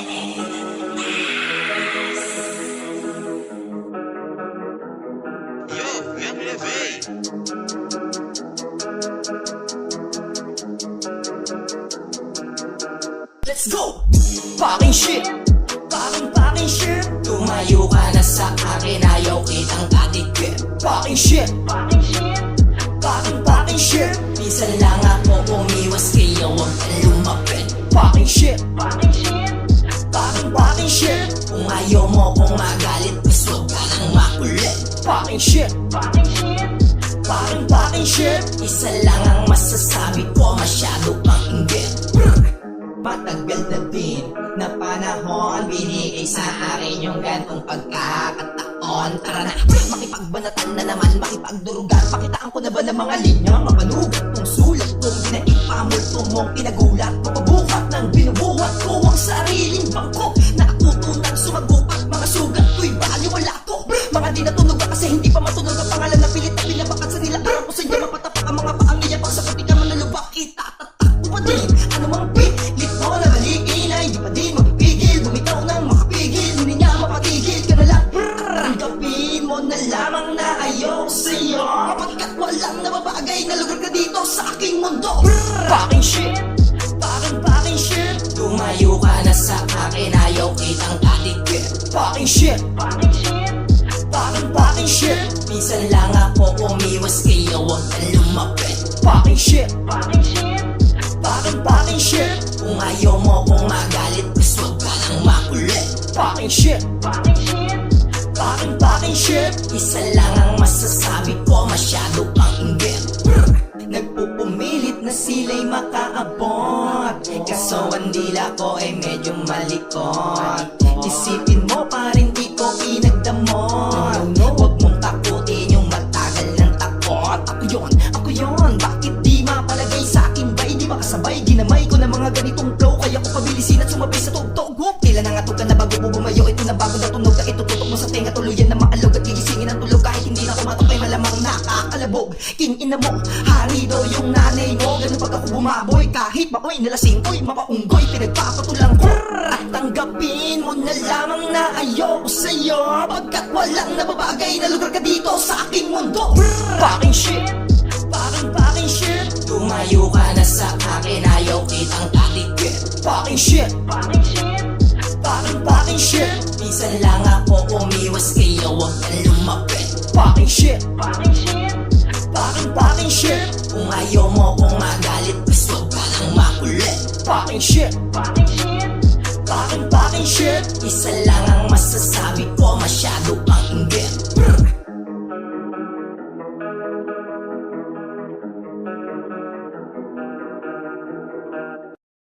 Yo, Young Levy. Let's go! Fucking shit! Fucking shit! Tumayo ka na sa akin, ayaw kitang tatikip. Fucking shit! Fucking shit! Minsan lang ako umiwas, kaya huwag kang lumapit. Fucking shit! Fucking shit! Kung ayaw mo kong magalit, mas huwag ka nang makulit. Fucking shit! Fucking shit! Isa lang ang masasabi ko, masyado kang inggit. Matagal na din na panahon, binigay sa akin yung gantong pagkakataon. Tara na, makipagbanatan na naman, makipagdurugan. Pakitaan ko na ba ng mga linya, mapanugat kong sulat kong pinaipamulto mong pinagulat. Mapabukat ng binubuhat ko ang sariling bangko. Nakatutunang sumagupat, mga sugat ko'y baliwala ko. Mga di natunog ka kasi hindi pa matunog ang pangalan na pilit na pinabakat sa nila. Araw ko sa inyo mapatapak ang mga paang niyabang sa pati ka man nalubak. Itatatak ko pa din, ano mang pilit mo na balikin ay di pa din magpipigil. Bumitaw ng makapigil, hindi niya mapatigil ka na lang. Tanggapin mo na lamang na ayaw sa'yo, pagkat walang nababagay na lugar ka dito sa aking mundo. Fucking shit! Fucking shit! Tumayo ka na sa akin, ayaw kitang tatikip. Fucking shit! Fucking shit! Minsan lang ako umiwas, kaya huwag kang lumapit. Fucking shit! Fucking shit! Kung ayaw mo kong magalit, mas huwag ka nang makulit. Fucking shit! Fucking shit! Isa lang ang masasabi ko, masyado kang inggit. Nagpupumilit na sila'y makaabot, kaso ang dila ko ay medyo malikot. Isipin mo pa rin di ko pinagdamot. Huwag mong takutin yung matagal ng takot. Ako yun, bakit di mapalagay sa'kin ba'y di makasabay? Ginamay ko na mga ganitong flow, kaya ko pabilisin at sumabay sa tugtog. Kailan na nga ka na bago bumayo, ito na bago na tunog na ito tutok mo sa tenga. Tuluyan na maalog at gigisingin ang tulog, kahit hindi na kumatok ay malamang nakakalabog. Kinina mo, hari daw yung nanay mo. Ganun pag ako bumaboy, kahit maoy nalasing ko'y mapaunggoy, pinagpapatulang ko. Tanggapin mo na lamang na ayoko sa'yo, pagkat walang nababagay na lugar ka dito sa aking mundo. Fucking shit! Fucking shit! Tumayo ka na sa akin, ayaw kitang tatikip. Fucking shit! Fucking shit! Minsan lang ako umiwas, kaya huwag kang lumapit. Fucking shit! Fucking shit! Kung ayaw mo kong magalit, mas huwag ka nang makulit. Fucking shit! Fucking shit! Isa lang ang